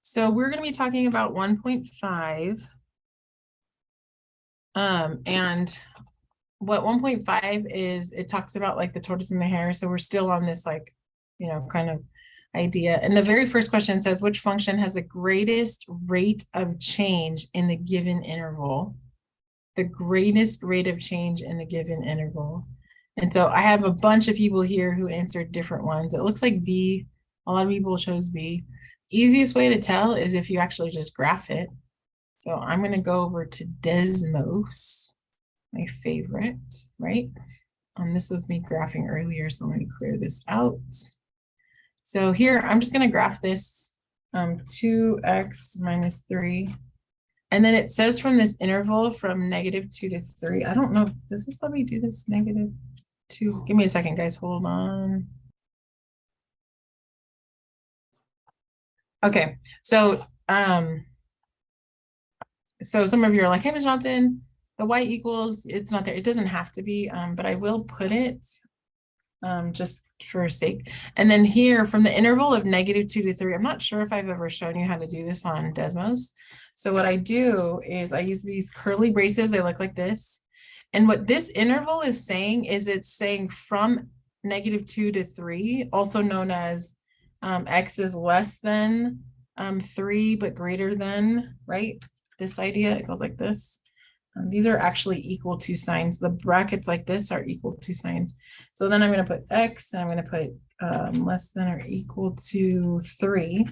So we're going to be talking about 1.5. And what 1.5 is, it talks about like the tortoise and the hare. So we're still on this like, kind of idea. And the very first question says, which function has the greatest rate of change in the given interval? The greatest rate of change in the given interval. And so I have a bunch of people here who answered different ones. It looks like B. A lot of people chose B. Easiest way to tell is if you actually just graph it. So I'm going to go over to Desmos, my favorite, right? This was me graphing earlier, so let me clear this out. So here, I'm just going to graph this 2x minus 3. And then it says from this interval from -2 to 3. I don't know. Does this let me do this -2? Give me a second, guys. Hold on. Okay. So some of you are like, hey, Ms. Johnson, the y equals, it's not there. It doesn't have to be, but I will put it just for sake. And then here from the interval of -2 to 3, I'm not sure if I've ever shown you how to do this on Desmos. So what I do is I use these curly braces. They look like this. And what this interval is saying is it's saying from -2 to 3, also known as x is less than 3, but greater than, right? This idea, it goes like this. These are actually equal to signs. The brackets like this are equal to signs. So then I'm going to put x and I'm going to put less than or equal to 3.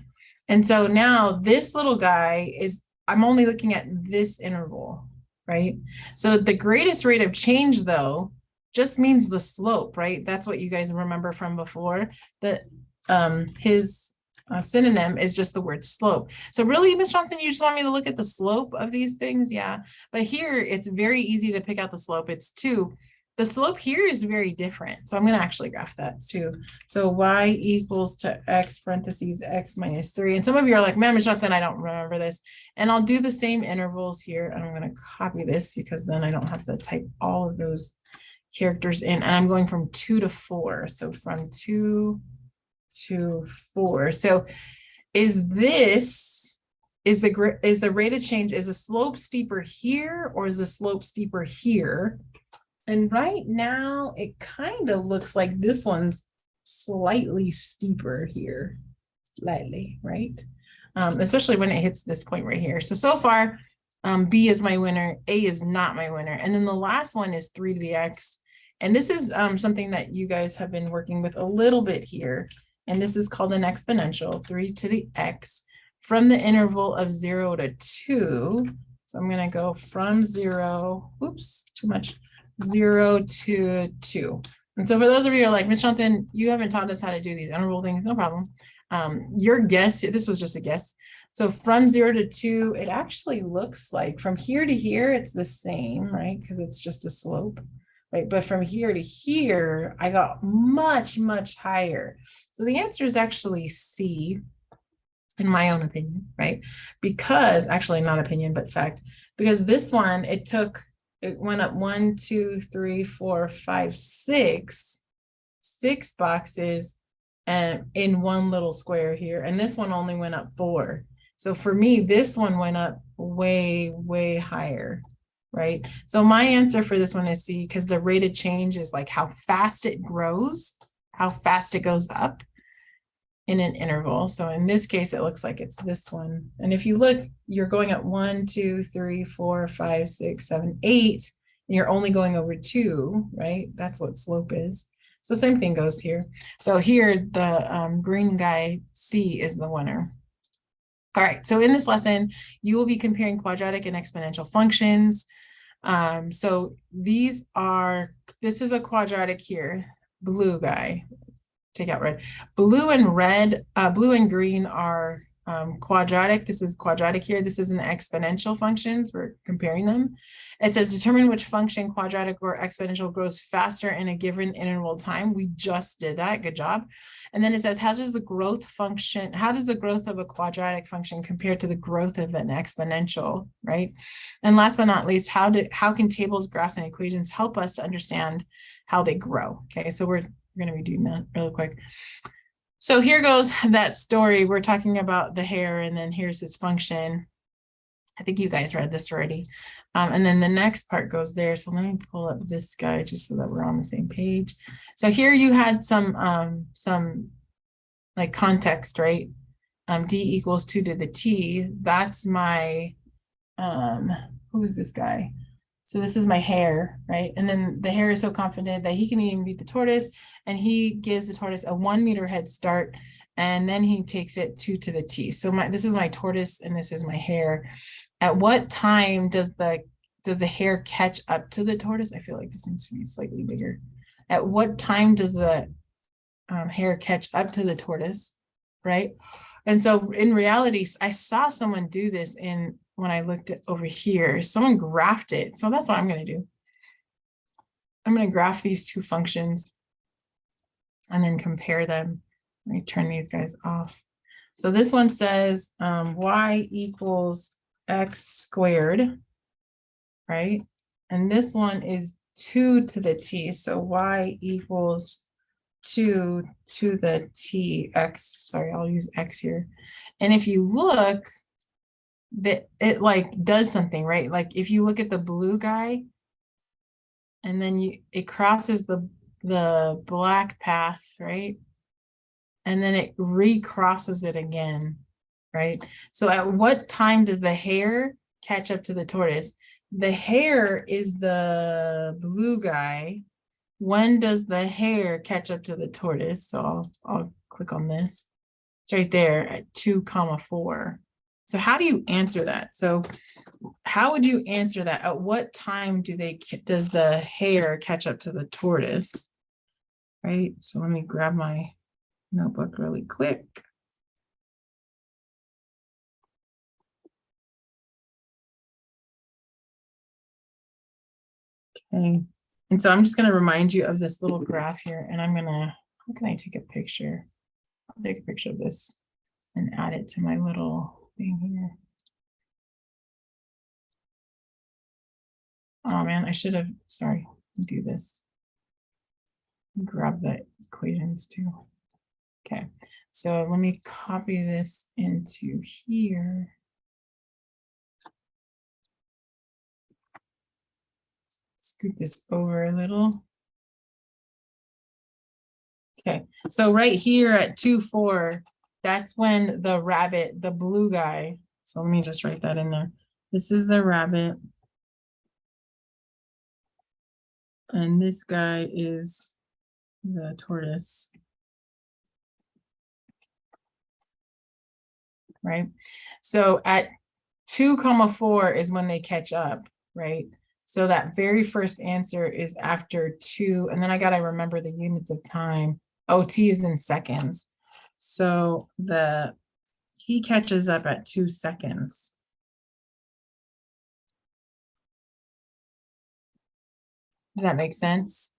And so now this little guy is, I'm only looking at this interval, right? So the greatest rate of change though, just means the slope, right? That's what you guys remember from before, that his synonym is just the word slope. So really, Ms. Johnson, you just want me to look at the slope of these things? Yeah, but here it's very easy to pick out the slope. It's 2. The slope here is very different. So I'm going to actually graph that too. So y equals to x parentheses x minus 3. And some of you are like, man, Ms. Johnson, I don't remember this. And I'll do the same intervals here. And I'm going to copy this because then I don't have to type all of those characters in. And I'm going from 2 to 4. So from 2 to 4. So is the rate of change, is the slope steeper here or is the slope steeper here? And right now it kind of looks like this one's slightly steeper here, slightly, right? Especially when it hits this point right here. So far, B is my winner, A is not my winner. And then the last one is 3 to the x. And this is something that you guys have been working with a little bit here. And this is called an exponential, 3 to the x, from the interval of 0 to 2. So I'm going to go from 0, oops, too much, 0 to 2. And so for those of you who are like, Ms. Johnson, you haven't taught us how to do these interval things, no problem. Your guess, this was just a guess. So from 0 to 2, it actually looks like from here to here, it's the same, right? Because it's just a slope. Right, but from here to here, I got much, much higher. So the answer is actually C, in my own opinion, right? Because, actually not opinion, but fact, because this one, it went up 1, 2, 3, 4, 5, 6 boxes and in one little square here. And this one only went up 4. So for me, this one went up way, way higher. Right? So my answer for this one is C, because the rate of change is like how fast it grows, how fast it goes up in an interval. So in this case, it looks like it's this one. And if you look, you're going up 1, 2, 3, 4, 5, 6, 7, 8, and you're only going over 2, right? That's what slope is. So same thing goes here. So here, the green guy, C, is the winner. All right, so in this lesson, you will be comparing quadratic and exponential functions. So this is a quadratic here, blue guy, take out red. Blue and green are quadratic. This is quadratic here. This is an exponential functions. We're comparing them. It says determine which function, quadratic or exponential, grows faster in a given interval time. We just did that. Good job. And then it says, how does the growth of a quadratic function compare to the growth of an exponential, right? And last but not least, how can tables, graphs, and equations help us to understand how they grow? Okay, so we're going to be doing that really quick. So here goes that story. We're talking about the hare, and then here's his function. I think you guys read this already. And then the next part goes there. So let me pull up this guy just so that we're on the same page. So here you had some like context, right? D equals 2 to the t. That's my, who is this guy? So this is my hare, right? And then the hare is so confident that he can even beat the tortoise, and he gives the tortoise a 1 meter head start, and then he takes it 2 to the t. So this is my tortoise and this is my hare. At what time does the hare catch up to the tortoise? I feel like this needs to be slightly bigger. At what time does the hare catch up to the tortoise, right? And so in reality, I saw someone do this when I looked at over here. Someone graphed it. So that's what I'm going to do. I'm going to graph these two functions and then compare them. Let me turn these guys off. So this one says y equals x squared, right? And this one is 2 to the t. So y equals 2 to the t x. Sorry, I'll use x here. And if you look, that it like does something, right? Like if you look at the blue guy, and then it crosses the black path, right? And then it recrosses it again, right? So at what time does the hare catch up to the tortoise? The hare is the blue guy. When does the hare catch up to the tortoise? So I'll click on this. It's right there at 2,4. So how do you answer that? So how would you answer that? At what time does the hare catch up to the tortoise? Right? So let me grab my notebook really quick. Okay. And so I'm just going to remind you of this little graph here, and how can I take a picture? I'll take a picture of this and add it to my little thing here. Oh man, I should have, sorry, do this. Grab the equations too. Okay, so let me copy this into here. Scoot this over a little. Okay, so right here at 2,4, that's when the rabbit, the blue guy, so let me just write that in there. This is the rabbit. And this guy is the tortoise. Right? So at 2,4 is when they catch up, right? So that very first answer is after 2, and then I gotta remember the units of time. Oh, t is in seconds. So he catches up at 2 seconds. Does that make sense?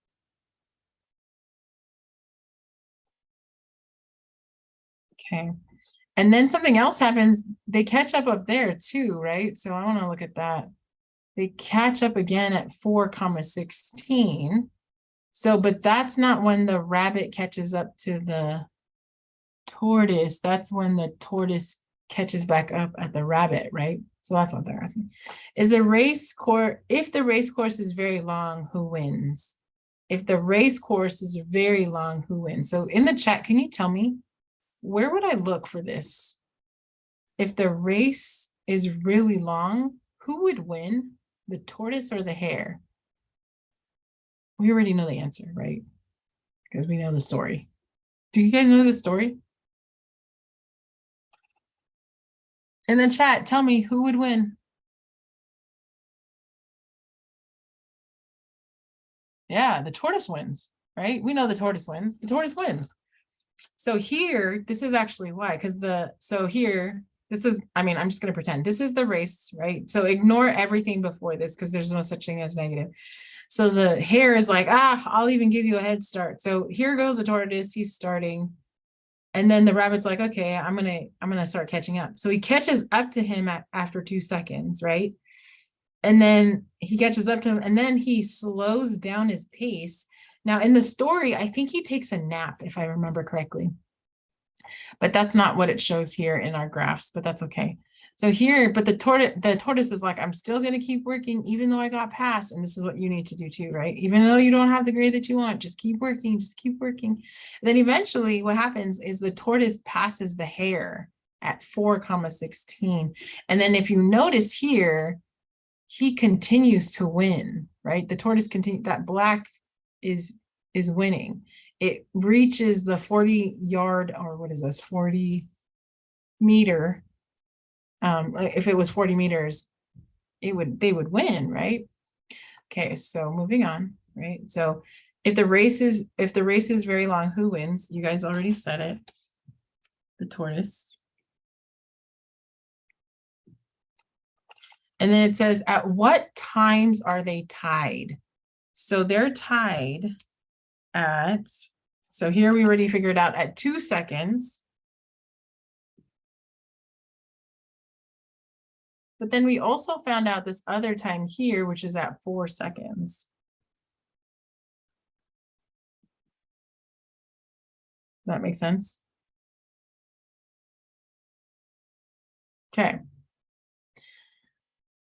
Okay. And then something else happens. They catch up there too, right? So I want to look at that. They catch up again at 4,16. So, but that's not when the rabbit catches up to the tortoise. That's when the tortoise catches back up at the rabbit, right? So that's what they're asking. Is the race course, if the race course is very long, who wins? If the race course is very long, who wins? So in the chat, can you tell me, where would I look for this? If the race is really long, who would win? The tortoise or the hare? We already know the answer, right? Because we know the story. Do you guys know the story? In the chat, tell me who would win. Yeah, the tortoise wins, right? We know the tortoise wins. The tortoise wins. So here, this is actually why, because here, this is, I'm just going to pretend this is the race, right? So ignore everything before this because there's no such thing as negative. So the hare is like, I'll even give you a head start. So here goes the tortoise, he's starting. And then the rabbit's like, okay, I'm gonna start catching up. So he catches up to him after 2 seconds, right? And then he catches up to him, and then he slows down his pace. Now in the story, I think he takes a nap, if I remember correctly. But that's not what it shows here in our graphs, but that's okay. So here, but the tortoise is like, I'm still going to keep working, even though I got passed. And this is what you need to do too, right? Even though you don't have the grade that you want, just keep working, just keep working. And then eventually what happens is the tortoise passes the hare at 4,16. And then if you notice here, he continues to win, right? The tortoise continues, that black is winning. It reaches the 40-yard, or what is this, 40 meter. If it was 40 meters, they would win, right? Okay, so moving on, right? So if the race is very long, who wins? You guys already said it. The tortoise. And then it says, at what times are they tied? So they're tied at, so here we already figured out at 2 seconds. But then we also found out this other time here, which is at 4 seconds. That makes sense? Okay.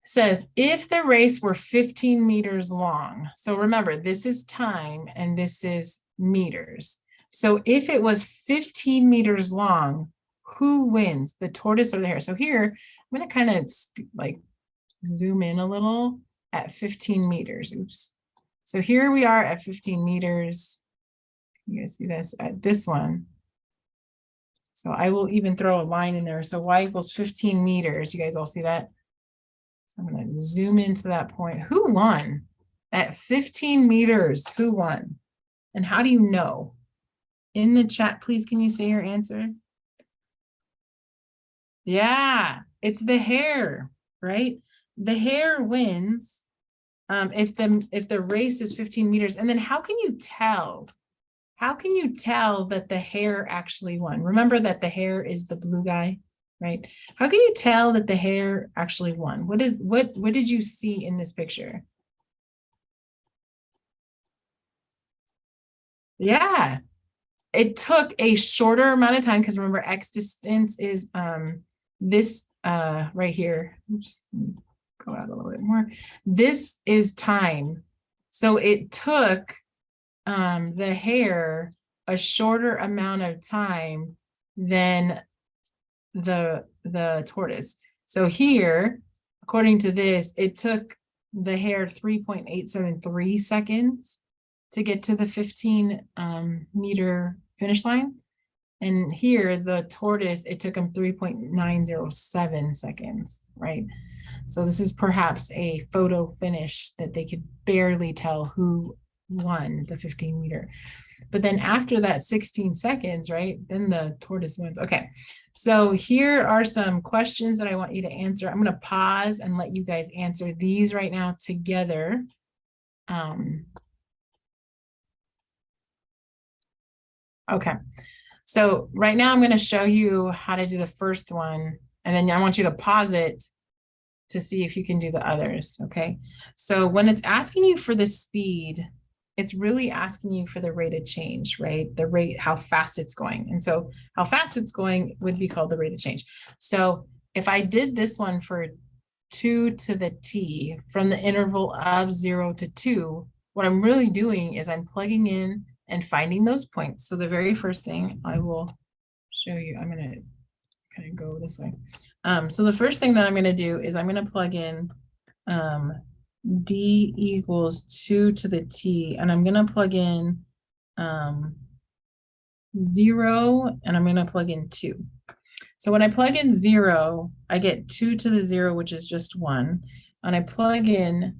Says, if the race were 15 meters long, so remember, this is time and this is meters. So if it was 15 meters long, who wins, the tortoise or the hare? So here, I'm going to kind of like zoom in a little at 15 meters. Oops. So here we are at 15 meters. You guys see this at this one. So I will even throw a line in there. So y equals 15 meters. You guys all see that? So I'm going to zoom into that point. Who won? At 15 meters, who won? And how do you know? In the chat, please, can you say your answer? Yeah, it's the hare, right? The hare wins if the race is 15 meters. And then how can you tell? How can you tell that the hare actually won? Remember that the hare is the blue guy, right? How can you tell that the hare actually won? What did you see in this picture? Yeah, it took a shorter amount of time because remember x distance is this right here. Oops, go out a little bit more. This is time. So it took the hare a shorter amount of time than the tortoise. So here, according to this, it took the hare 3.873 seconds to get to the 15 meter finish line. And here, the tortoise, it took him 3.907 seconds, right? So this is perhaps a photo finish that they could barely tell who won the 15 meter. But then after that 16 seconds, right, then the tortoise wins. Okay, so here are some questions that I want you to answer. I'm going to pause and let you guys answer these right now together. Okay, so right now I'm going to show you how to do the first one, and then I want you to pause it to see if you can do the others, okay? So when it's asking you for the speed, it's really asking you for the rate of change, right? The rate, how fast it's going. And so how fast it's going would be called the rate of change. So if I did this one for 2 to the t from the interval of 0 to 2, what I'm really doing is I'm plugging in and finding those points. So the very first thing I will show you, I'm going to kind of go this way. So the first thing that I'm going to do is I'm going to plug in d equals 2 to the t, and I'm going to plug in 0, and I'm going to plug in 2. So when I plug in 0, I get 2 to the 0, which is just 1. And I plug in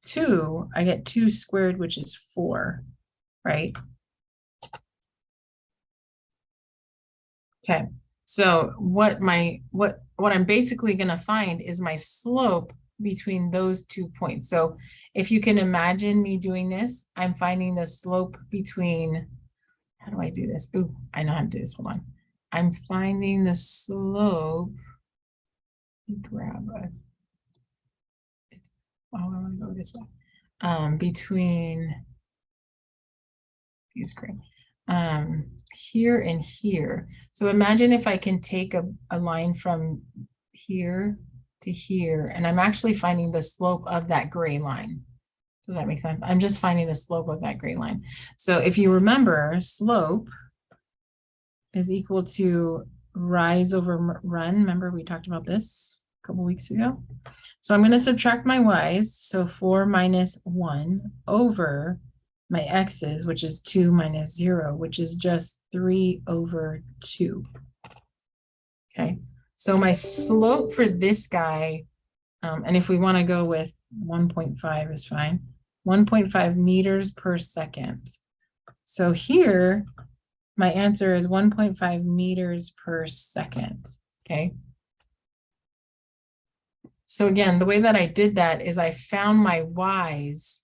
2, I get 2 squared, which is 4, right? Okay. So what I'm basically going to find is my slope between those 2 points. So if you can imagine me doing this, I'm finding the slope between, how do I do this? Ooh, I know how to do this. Hold on. I'm finding the slope. Grab a, oh, I want to go this way. Between, use green. here and here. So imagine if I can take a line from here to here, and I'm actually finding the slope of that gray line. Does that make sense? I'm just finding the slope of that gray line. So if you remember, slope is equal to rise over run. Remember we talked about this a couple weeks ago? So I'm going to subtract my y's. So 4 minus 1 over my x's, which is 2 minus 0, which is just 3 over 2. Okay, so my slope for this guy, and if we want to go with 1.5 is fine, 1.5 meters per second. So here, my answer is 1.5 meters per second, okay? So again, the way that I did that is I found my y's,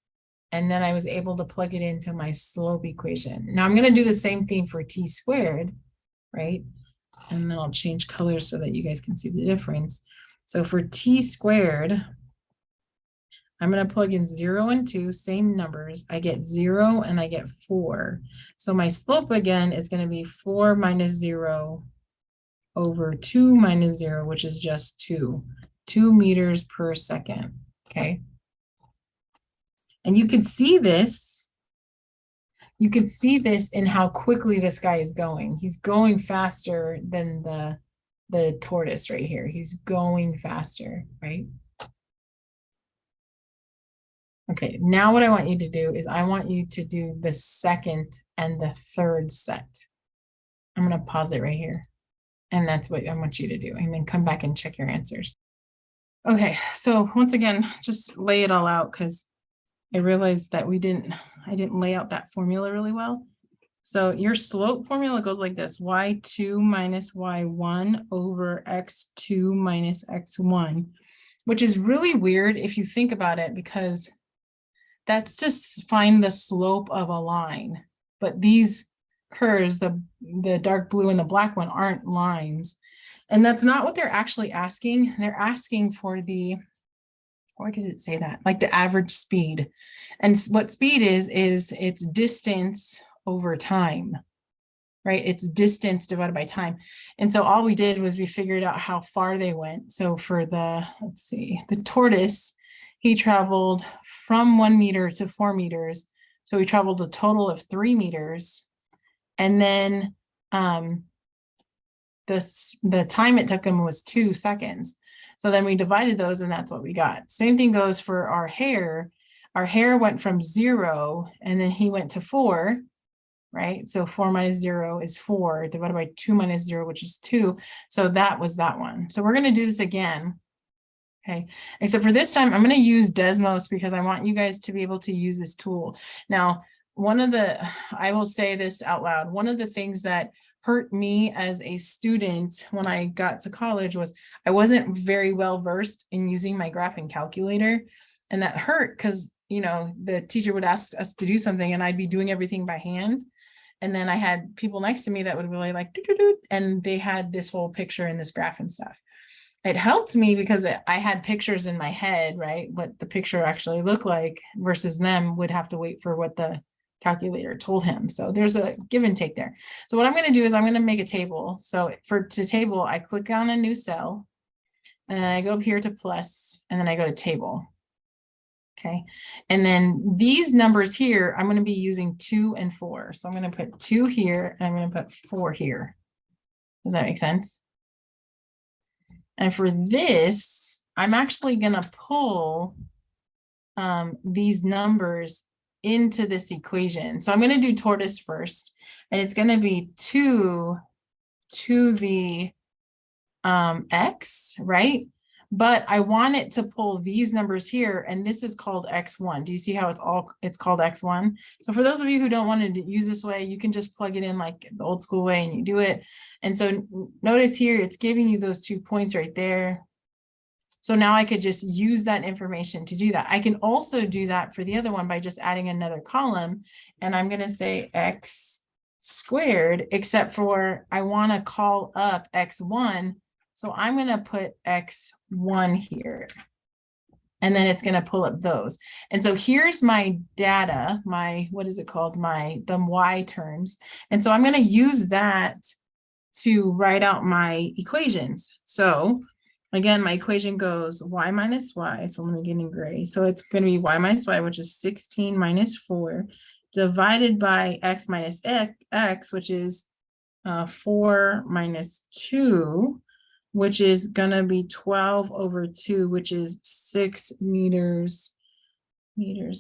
and then I was able to plug it into my slope equation. Now I'm going to do the same thing for t squared, right? And then I'll change colors so that you guys can see the difference. So for t squared, I'm going to plug in 0 and 2, same numbers. I get 0 and I get 4. So my slope again is going to be 4 minus 0 over 2 minus 0, which is just 2 meters per second. Okay. And you can see this. You can see this in how quickly this guy is going. He's going faster than the tortoise right here. He's going faster, right? Okay, now what I want you to do is I want you to do the second and the third set. I'm going to pause it right here. And that's what I want you to do. And then come back and check your answers. Okay, so once again, just lay it all out because I realized that I didn't lay out that formula really well. So your slope formula goes like this: y2 minus y1 over x2 minus x1, which is really weird if you think about it, because that's just find the slope of a line. But these curves, the dark blue and the black one, aren't lines. And that's not what they're actually asking. They're asking for the, why did it say that? Like the average speed. And what speed is it's distance over time, right? It's distance divided by time. And so all we did was we figured out how far they went. So for the, let's see, the tortoise, he traveled from 1 meter to 4 meters. So he traveled a total of 3 meters. And then the time it took him was 2 seconds. So then we divided those and that's what we got. Same thing goes for our hare. Our hare went from 0 and then he went to 4, right? So 4 minus 0 is 4 divided by 2 minus 0, which is 2. So that was that one. So we're going to do this again. Okay, except for this time, I'm going to use Desmos because I want you guys to be able to use this tool. Now, I will say this out loud, one of the things that hurt me as a student when I got to college was I wasn't very well versed in using my graphing calculator. And that hurt because, you know, the teacher would ask us to do something and I'd be doing everything by hand. And then I had people next to me that would really like, doo -doo -doo, and they had this whole picture and this graph and stuff. It helped me because I had pictures in my head, right? What the picture actually looked like versus them would have to wait for what the calculator told him. So there's a give and take there. So what I'm going to do is I'm going to make a table. So to table, I click on a new cell and then I go up here to plus, and then I go to table. Okay. And then these numbers here, I'm going to be using 2 and 4. So I'm going to put 2 here and I'm going to put 4 here. Does that make sense? And for this, I'm actually going to pull these numbers into this equation. So I'm going to do tortoise first, and it's going to be 2 to the x, right? But I want it to pull these numbers here, and this is called x1. Do you see how it's called x1? So for those of you who don't want to use this way, you can just plug it in like the old school way and you do it. And so notice here, it's giving you those 2 points right there. So now I could just use that information to do that. I can also do that for the other one by just adding another column, and I'm going to say x squared, except for I want to call up x1. So I'm going to put x1 here. And then it's going to pull up those. And so here's my data, my, what is it called? The Y terms. And so I'm going to use that to write out my equations. So again, my equation goes y minus y. So let me get in gray. So it's going to be y minus y, which is 16 minus 4, divided by x minus x, which is 4 minus 2, which is going to be 12 over 2, which is 6 meters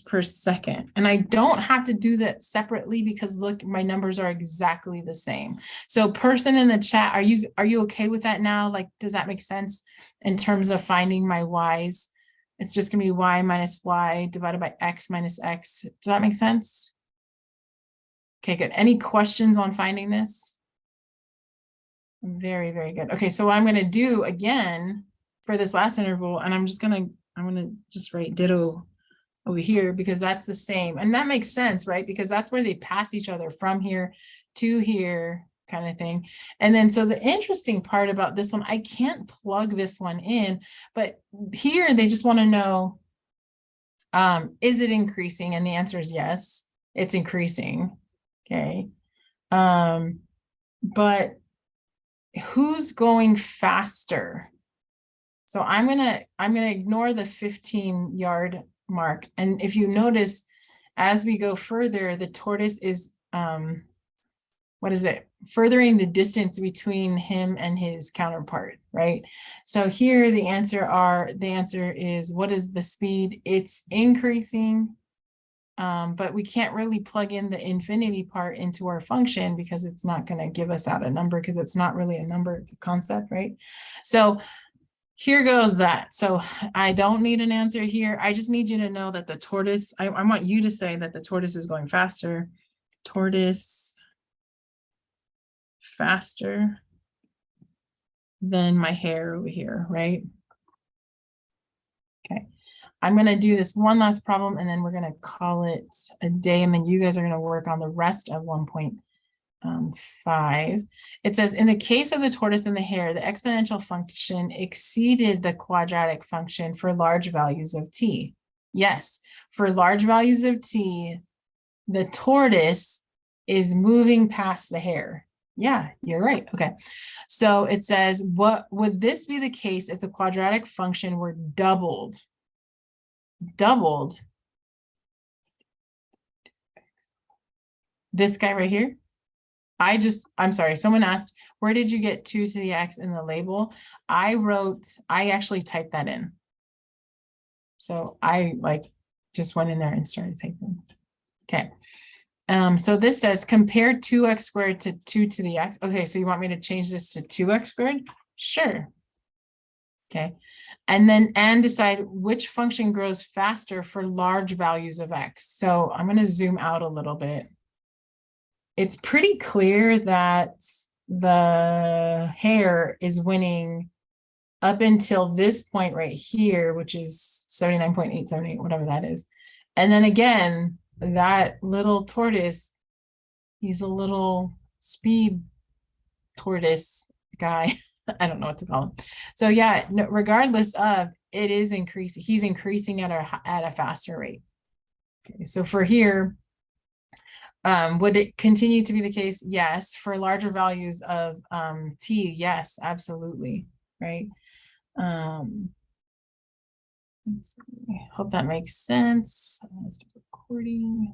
per second. And I don't have to do that separately because look, my numbers are exactly the same. So person in the chat, are you okay with that now? Like, does that make sense in terms of finding my y's? It's just going to be y minus y divided by x minus x. Does that make sense? Okay, good. Any questions on finding this? Very, very good. Okay, so what I'm going to do again for this last interval, and I'm going to just write ditto over here because that's the same. And that makes sense, right? Because that's where they pass each other from here to here kind of thing. And then, so the interesting part about this one, I can't plug this one in, but here they just want to know, is it increasing? And the answer is yes, it's increasing. Okay. But who's going faster? So I'm gonna ignore the 15-yard mark. And if you notice, as we go further, the tortoise is what is it? Furthering the distance between him and his counterpart, right? So here the answer is, what is the speed? It's increasing. But we can't really plug in the infinity part into our function because it's not going to give us out a number because it's not really a number, it's a concept, right? So here goes that. So I don't need an answer here. I just need you to know that the tortoise, I want you to say that the tortoise is going faster. Tortoise faster than my hare over here, right? Okay. I'm going to do this one last problem and then we're going to call it a day. And then you guys are going to work on the rest of 1.5. It says, in the case of the tortoise and the hare, the exponential function exceeded the quadratic function for large values of t. Yes, for large values of t, the tortoise is moving past the hare. Yeah, you're right. Okay. So it says, what would this be the case if the quadratic function were doubled? This guy right here. I'm sorry, someone asked, where did you get 2 to the x in the label? I actually typed that in. So I just went in there and started typing. Okay. So this says compare 2x squared to 2 to the x. Okay, so you want me to change this to 2x squared? Sure. Okay. And then decide which function grows faster for large values of x. So I'm going to zoom out a little bit. It's pretty clear that the hare is winning up until this point right here, which is 79.878, whatever that is. And then again, that little tortoise, he's a little speed tortoise guy. I don't know what to call him. So yeah, no, regardless of, it is increasing. He's increasing at a faster rate. Okay, so for here, would it continue to be the case? Yes. For larger values of t, yes, absolutely. Right. Let's see. Hope that makes sense. Let's do recording.